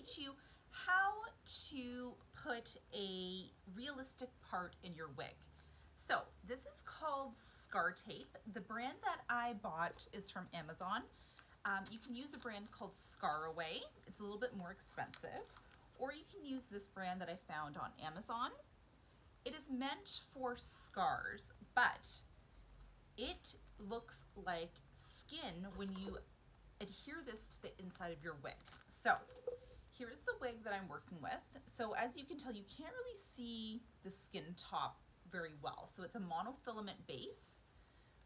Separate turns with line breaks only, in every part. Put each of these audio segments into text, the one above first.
teach you how to put a realistic part in your wig. So this is called scar tape. The brand that I bought is from Amazon. You can use a brand called Scar Away. It's a little bit more expensive. Or you can use this brand that I found on Amazon. It is meant for scars, but it looks like skin when you adhere this to the inside of your wig. So here's the wig that I'm working with. So as you can tell, you can't really see the skin top very well. So it's a monofilament base.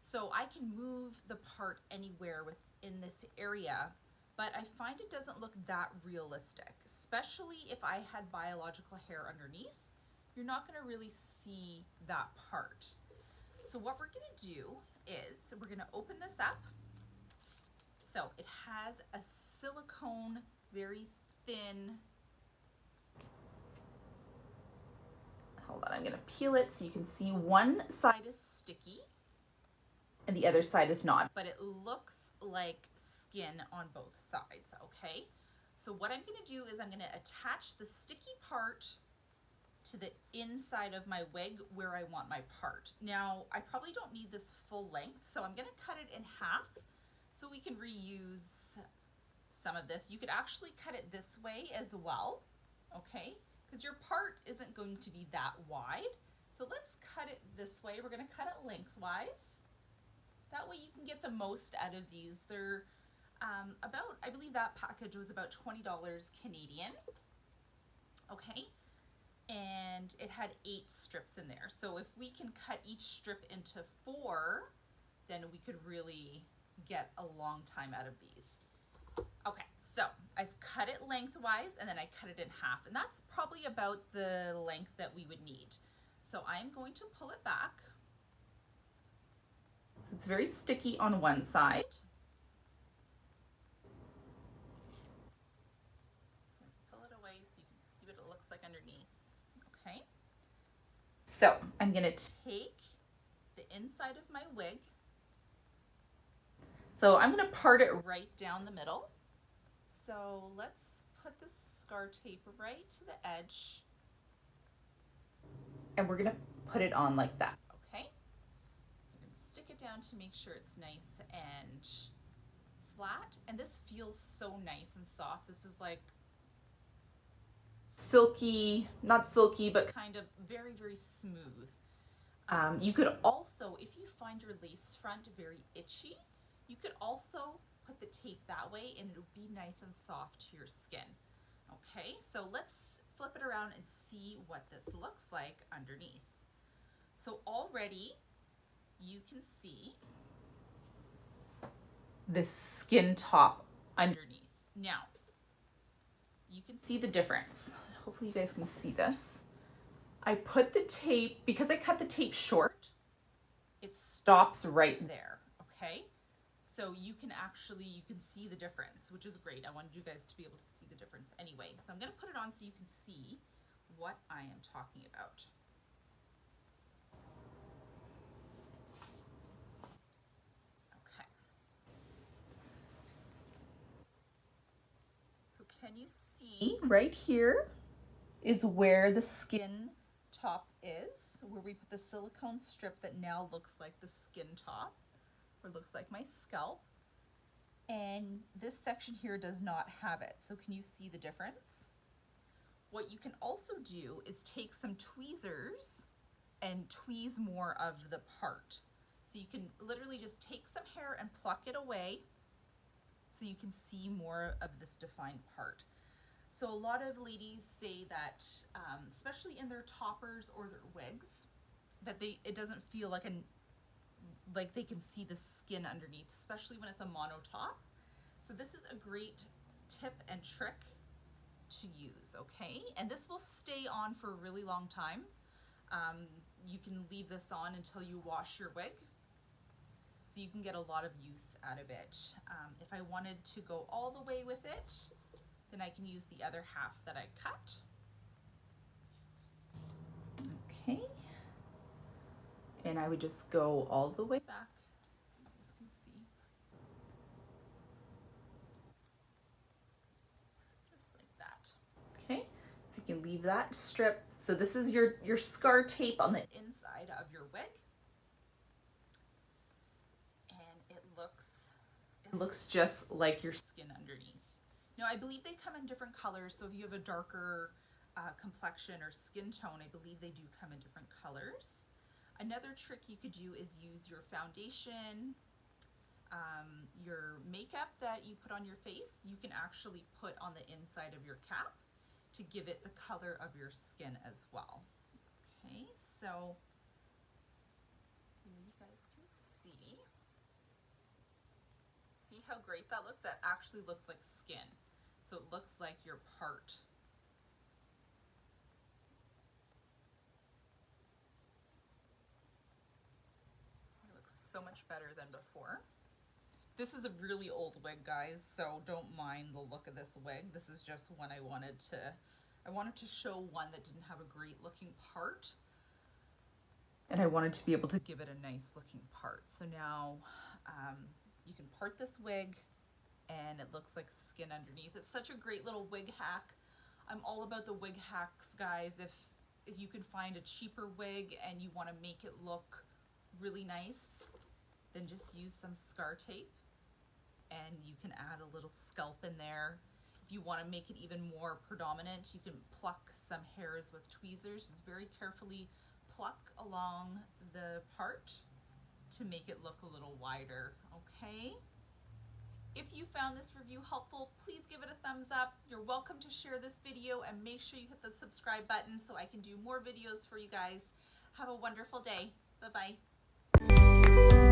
So I can move the part anywhere within this area, but I find it doesn't look that realistic, especially if I had biological hair underneath. You're not gonna really see that part. So what we're gonna do is we're gonna open this up. So it has a silicone, very thin, hold on, I'm gonna peel it so you can see one side is sticky and the other side is not, but it looks like skin on both sides, okay? So what I'm gonna do is I'm gonna attach the sticky part to the inside of my wig where I want my part. Now, I probably don't need this full length, so I'm gonna cut it in half so we can reuse some of this. You could actually cut it this way as well, okay? Because your part isn't going to be that wide. So let's cut it this way. We're gonna cut it lengthwise. That way you can get the most out of these. They're about, I believe that package was about $20 Canadian, okay? And it had 8 strips in there. So if we can cut each strip into 4, then we could really get a long time out of these. Okay, so I've cut it lengthwise and then I cut it in half, and that's probably about the length that we would need. So I'm going to pull it back. It's very sticky on one side. Just gonna pull it away so you can see what it looks like underneath. Okay, so I'm gonna take the inside of my wig. So I'm gonna part it right down the middle. So let's put the scar tape right to the edge. And we're gonna put it on like that, okay? So I'm gonna stick it down to make sure it's nice and flat. And this feels so nice and soft. This is like silky, not silky, but kind of very, very smooth. You could also, if you find your lace front very itchy, you could also put the tape that way and it'll be nice and soft to your skin. Okay, so let's flip it around and see what this looks like underneath. So already you can see the skin top underneath. Now, you can see the difference. Hopefully you guys can see this. I put the tape, because I cut the tape short, it stops right there, okay? So you can see the difference, which is great. I wanted you guys to be able to see the difference anyway. So I'm gonna put it on so you can see what I am talking about. Okay. So can you see right here is where the skin top is, where we put the silicone strip that now looks like the skin top, or looks like my scalp. And this section here does not have it. So can you see the difference? What you can also do is take some tweezers and tweeze more of the part. So you can literally just take some hair and pluck it away so you can see more of this defined part. So a lot of ladies say that, especially in their toppers or their wigs, that it doesn't feel like they can see the skin underneath, especially when it's a mono top. So this is a great tip and trick to use, okay? And this will stay on for a really long time. You can leave this on until you wash your wig, so you can get a lot of use out of it. If I wanted to go all the way with it, then I can use the other half that I cut. Okay. And I would just go all the way back so you guys can see. Just like that. that strip, so this is your scar tape on the inside of your wig. And it looks just like your skin underneath. Now, I believe they come in different colors, so if you have a darker complexion or skin tone, I believe they do come in different colors. Another trick you could do is use your foundation, your makeup that you put on your face, you can actually put on the inside of your cap to give it the color of your skin as well. Okay, so you guys can see how great that looks? That actually looks like skin. So it looks like your part. It looks so much better than before. This is a really old wig, guys, so don't mind the look of this wig. This is just one I wanted to show one that didn't have a great looking part. And I wanted to be able to give it a nice looking part. So now you can part this wig and it looks like skin underneath. It's such a great little wig hack. I'm all about the wig hacks, guys. If you can find a cheaper wig and you want to make it look really nice, then just use some scar tape and you can add a little scalp in there. If you want to make it even more predominant, you can pluck some hairs with tweezers. Just very carefully pluck along the part to make it look a little wider, okay? If you found this review helpful, please give it a thumbs up. You're welcome to share this video and make sure you hit the subscribe button so I can do more videos for you guys. Have a wonderful day. Bye-bye.